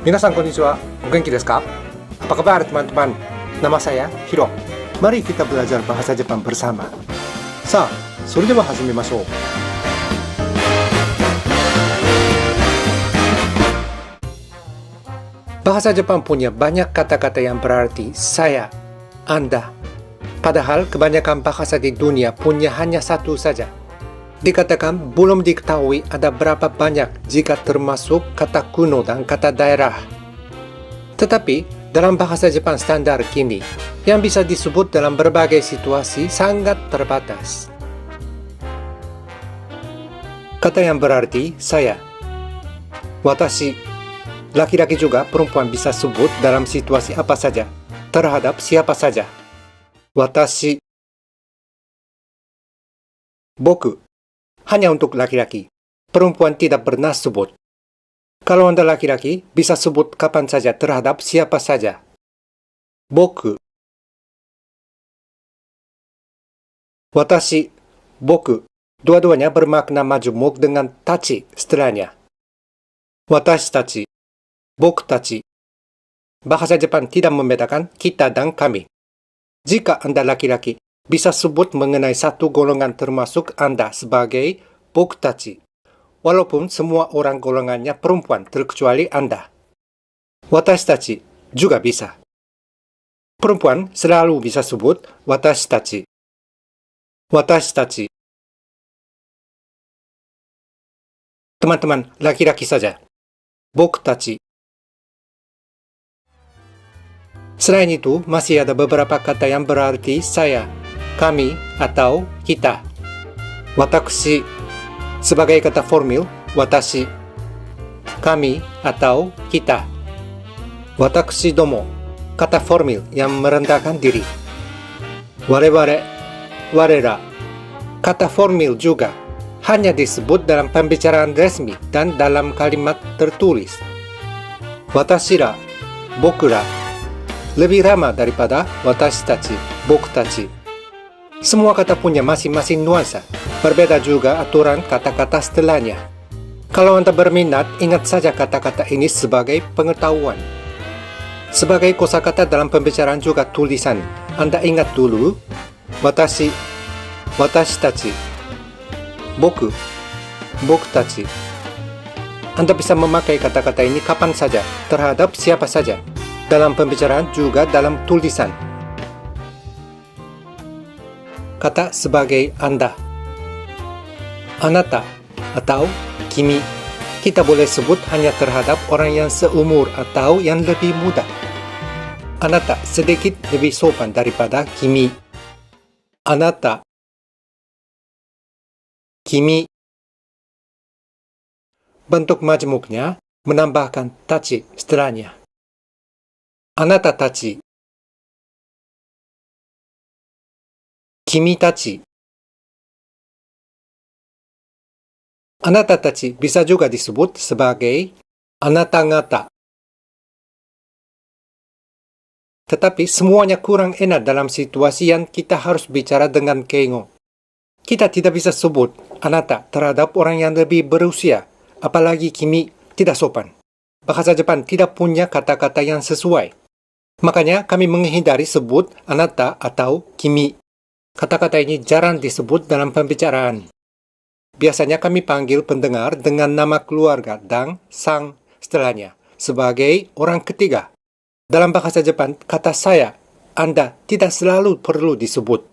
Minasan konnichiwa, o genki desu ka? Apa kabar teman-teman? Nama saya Hiro. Mari kita belajar bahasa Jepang bersama. Sa, それでは始めましょう. Bahasa Jepang punya banyak kata-kata yang berarti saya, Anda. Padahal kebanyakan bahasa di dunia punya hanya satu saja. Dikatakan belum diketahui ada berapa banyak jika termasuk kata kuno dan kata daerah. Tetapi, dalam bahasa Jepang standar kini, yang bisa disebut dalam berbagai situasi sangat terbatas. Kata yang berarti saya. Watashi. Laki-laki juga perempuan bisa sebut dalam situasi apa saja, terhadap siapa saja. Watashi. Boku. Hanya untuk laki-laki. Perempuan tidak pernah sebut. Kalau Anda laki-laki, bisa sebut kapan saja terhadap siapa saja. Boku. Watashi, boku. Dua-duanya bermakna majemuk dengan tachi setelahnya. Watashi tachi, boku tachi. Bahasa Jepang tidak membedakan kita dan kami. Jika Anda laki-laki, bisa sebut mengenai satu golongan termasuk Anda sebagai boku tachi, walaupun semua orang golongannya perempuan terkecuali Anda. Watashi tachi juga bisa. Perempuan selalu bisa sebut watashi tachi. Watashi tachi. Teman-teman laki-laki saja. Boku tachi. Selain itu, masih ada beberapa kata yang berarti saya, kami, atau kita. Watakushi sebagai kata formal, watashi. Kami atau kita. Watakushi domo, kata formal yang merendahkan diri. Wareware, warera, kata formal juga, hanya disebut dalam pembicaraan resmi dan dalam kalimat tertulis. Watashira, bokura, lebih ramah daripada watashi tachi, boku tachi. Semua kata punya masing-masing nuansa. Berbeda juga aturan kata-kata setelahnya. Kalau Anda berminat, ingat saja kata-kata ini sebagai pengetahuan. Sebagai kosakata dalam pembicaraan juga tulisan. Anda ingat dulu, watashi, watashi tachi, boku, boku tachi. Anda bisa memakai kata-kata ini kapan saja, terhadap siapa saja. Dalam pembicaraan juga dalam tulisan. Kata sebagai Anda. Anata atau kimi. Kita boleh sebut hanya terhadap orang yang seumur atau yang lebih muda. Anata sedikit lebih sopan daripada kimi. Anata. Kimi. Bentuk majemuknya menambahkan tachi setelahnya. Anata tachi. Kimi tachi. Anata tachi bisa juga disebut sebagai anata ngata. Tetapi semuanya kurang enak dalam situasi yang kita harus bicara dengan keingo. Kita tidak bisa sebut anata terhadap orang yang lebih berusia, apalagi kimi tidak sopan. Bahasa Jepang tidak punya kata-kata yang sesuai. Makanya kami menghindari sebut anata atau kimi. Kata-kata ini jarang disebut dalam pembicaraan. Biasanya kami panggil pendengar dengan nama keluarga dan sang setelahnya sebagai orang ketiga. Dalam bahasa Jepang, kata saya, Anda tidak selalu perlu disebut.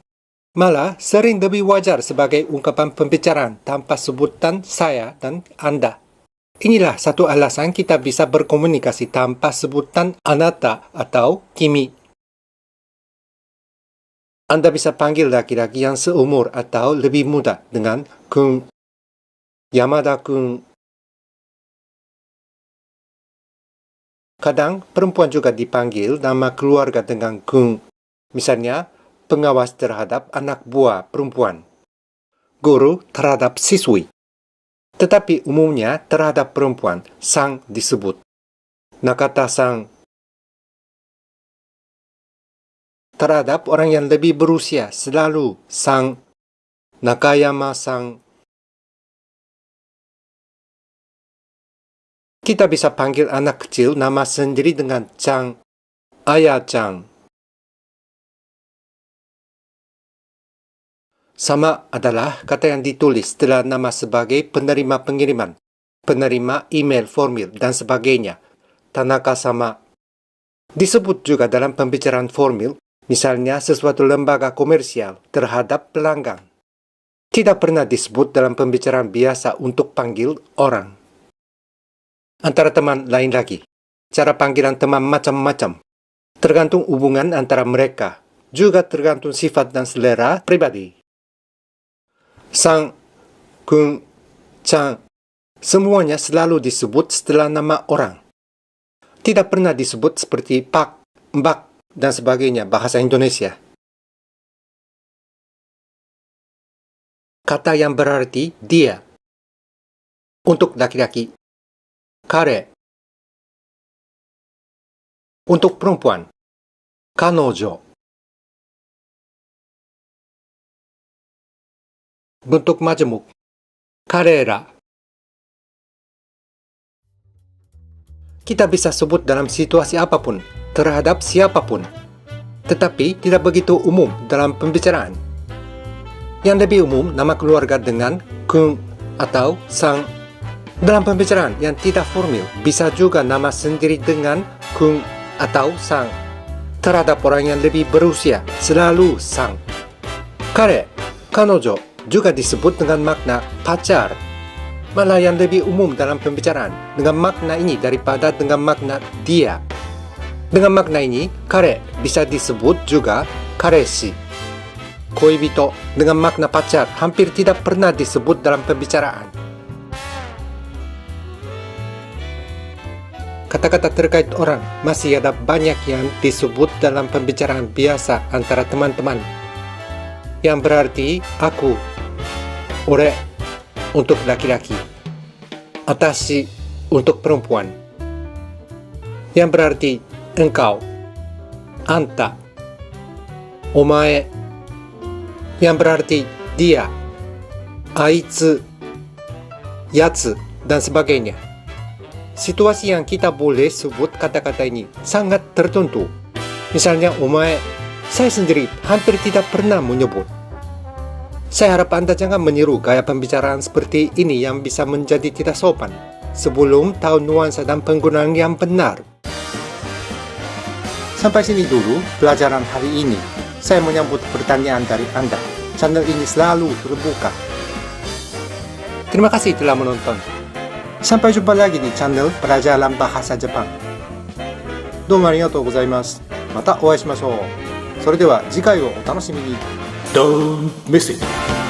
Malah sering lebih wajar sebagai ungkapan pembicaraan tanpa sebutan saya dan Anda. Inilah satu alasan kita bisa berkomunikasi tanpa sebutan anata atau kimi. Anda bisa panggil laki-laki yang seumur atau lebih muda dengan kun, Yamada kun. Kadang perempuan juga dipanggil nama keluarga dengan kun. Misalnya, pengawas terhadap anak buah perempuan. Guru terhadap siswi. Tetapi umumnya terhadap perempuan, sang disebut. Nakata-sang. Terhadap orang yang lebih berusia, selalu sang. Nakayama-sang. Kita bisa panggil anak kecil nama sendiri dengan Chang, Aya-chan. Sama adalah kata yang ditulis setelah nama sebagai penerima pengiriman, penerima email formal, dan sebagainya. Tanaka sama. Disebut juga dalam pembicaraan formal, misalnya sesuatu lembaga komersial terhadap pelanggan. Tidak pernah disebut dalam pembicaraan biasa untuk panggil orang. Antara teman lain lagi, cara panggilan teman macam-macam. Tergantung hubungan antara mereka, juga tergantung sifat dan selera pribadi. Sang, kun, chan, semuanya selalu disebut setelah nama orang. Tidak pernah disebut seperti pak, mbak, dan sebagainya bahasa Indonesia. Kata yang berarti dia. Untuk laki-laki, kare. Untuk perempuan, kanojo. Bentuk majemuk, karera. Kita bisa sebut dalam situasi apapun, terhadap siapapun, tetapi tidak begitu umum dalam pembicaraan. Yang lebih umum, nama keluarga dengan kun atau sang. Dalam pembicaraan yang tidak formal, bisa juga nama sendiri dengan kun atau sang. Terhadap orang yang lebih berusia, selalu sang. Kare, kanojo, juga disebut dengan makna pacar. Malah yang lebih umum dalam pembicaraan dengan makna ini daripada dengan makna dia. Dengan makna ini, kare bisa disebut juga kareshi. Koibito dengan makna pacar hampir tidak pernah disebut dalam pembicaraan. Kata-kata terkait orang masih ada banyak yang disebut dalam pembicaraan biasa antara teman-teman. Yang berarti aku, ore untuk laki-laki, atashi untuk perempuan. Yang berarti engkau, anta, omae. Yang berarti dia, aitsu, yatsu, dan sebagainya. Situasi yang kita boleh sebut kata-kata ini sangat tertentu. Misalnya omae, saya sendiri hampir tidak pernah menyebut. Saya harap Anda jangan meniru gaya pembicaraan seperti ini yang bisa menjadi tidak sopan sebelum tahu nuansa dan penggunaan yang benar. Sampai sini dulu pelajaran hari ini. Saya menyambut pertanyaan dari Anda. Channel ini selalu terbuka. Terima kasih telah menonton. Sampai jumpa lagi di channel Pelajaran Bahasa Jepang. どうもありがとうございます。またお会いしましょう。それでは次回をお楽しみに。Don't miss it!